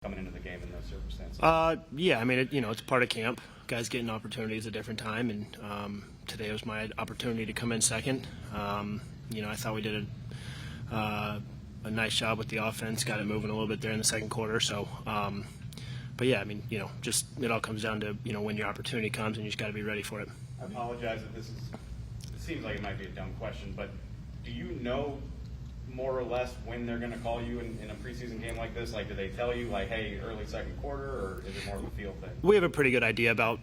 coming into the game in those circumstances? Yeah, I mean, it's part of camp. Guys getting opportunities at a different time, and today was my opportunity to come in second. I thought we did a nice job with the offense, got it moving a little bit there in the second quarter. So, but yeah, I mean, just it all comes down to when your opportunity comes, and you just got to be ready for it. I apologize if it seems like it might be a dumb question, but do you know more or less when they're going to call you in a preseason game like this? Like, do they tell you, like, hey, early second quarter, or is it more of a feel thing? We have a pretty good idea about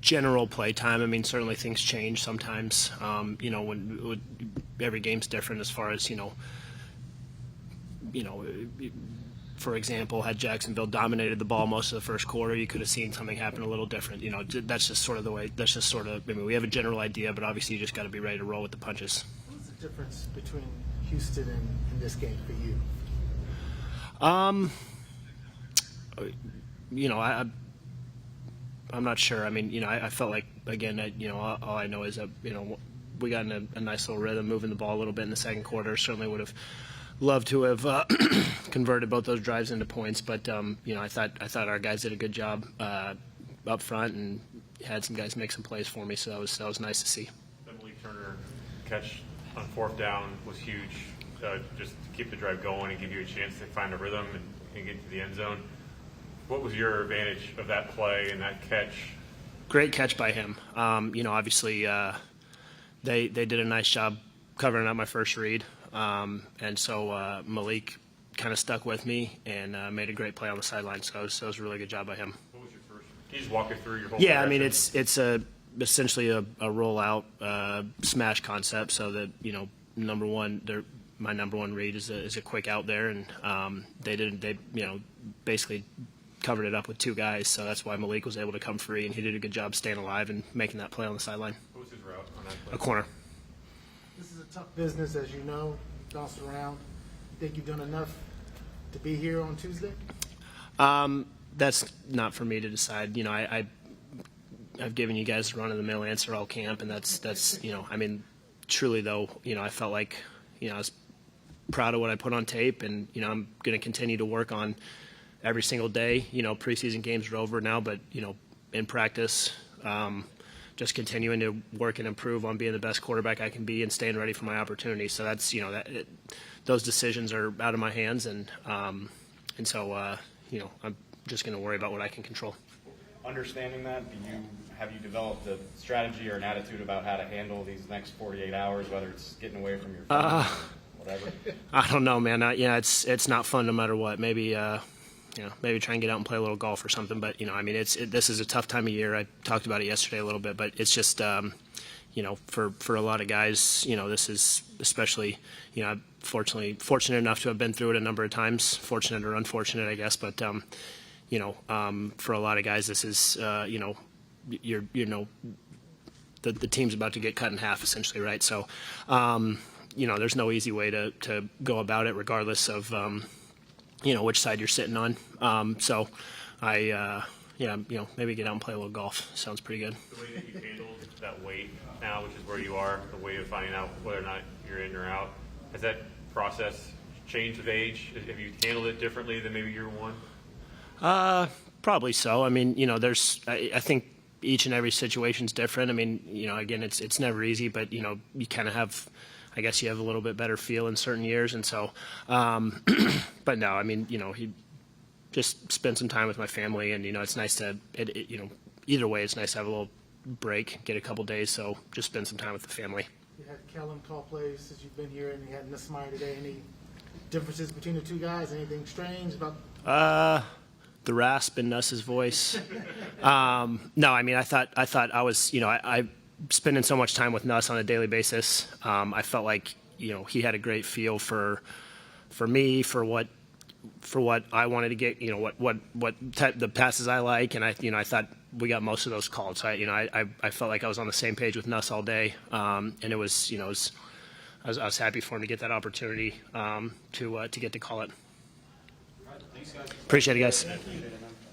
general play time. I mean, certainly things change sometimes. When every game's different as far as, for example, had Jacksonville dominated the ball most of the first quarter, you could have seen something happen a little different. That's just sort of the way, I mean, we have a general idea, but obviously you just got to be ready to roll with the punches. What's the difference between Houston and this game for you? I'm not sure. I mean, I felt like, again, all I know is that, we got in a nice little rhythm, moving the ball a little bit in the second quarter. Certainly would have loved to have converted both those drives into points, but I thought our guys did a good job up front and had some guys make some plays for me, so that was nice to see. The Malik Turner catch on fourth down was huge, just to keep the drive going and give you a chance to find a rhythm and get to the end zone. What was your advantage of that play and that catch? Great catch by him. Obviously they did a nice job covering up my first read, and so Malik kind of stuck with me and made a great play on the sideline. So it was a really good job by him. What was your first? Can you just walk us through your whole? Yeah, I mean it's essentially a rollout smash concept. So that my number one read is a quick out there, and they basically covered it up with two guys, so that's why Malik was able to come free, and he did a good job staying alive and making that play on the sideline. What was his route on that play? A corner. This is a tough business, as you know, bounced around. You think you've done enough to be here on Tuesday? That's not for me to decide. I've given you guys the run-of-the-mill answer all camp, and that's I mean, truly though, I felt like, I was proud of what I put on tape, and I'm going to continue to work on every single day. Preseason games are over now, but in practice, just continuing to work and improve on being the best quarterback I can be and staying ready for my opportunity. So that's those decisions are out of my hands, and so I'm just going to worry about what I can control. Understanding that, have you developed a strategy or an attitude about how to handle these next 48 hours, whether it's getting away from your family or whatever? I don't know, man. It's not fun no matter what. Maybe maybe try and get out and play a little golf or something. But I mean, this is a tough time of year. I talked about it yesterday a little bit, but it's just for a lot of guys, this is especially I'm fortunate enough to have been through it a number of times. Fortunate or unfortunate, I guess, but for a lot of guys, this is the team's about to get cut in half essentially, right? So there's no easy way to go about it, regardless of which side you're sitting on. So I maybe get out and play a little golf. Sounds pretty good. The way that you handled that weight now, which is where you are, the way of finding out whether or not you're in or out, has that process changed with age? Have you handled it differently than maybe year one? Probably so. I mean, I think each and every situation's different. I mean, again, it's never easy, but you kind of have, I guess you have a little bit better feel in certain years, and so, but no, I mean, he just spend some time with my family, and it's nice to, either way, it's nice to have a little break, get a couple days, so just spend some time with the family. You had Kellen call plays since you've been here, and you had Nussmeier today. Any differences between the two guys? Anything strange about? The rasp in Nuss's voice. No, I mean, I thought I was, I spending so much time with Nuss on a daily basis. I felt like, he had a great feel for me, for what I wanted to get, the passes I like, and I thought we got most of those called. So I felt like I was on the same page with Nuss all day, and it was, I was happy for him to get that opportunity to get to call it. Appreciate it, guys.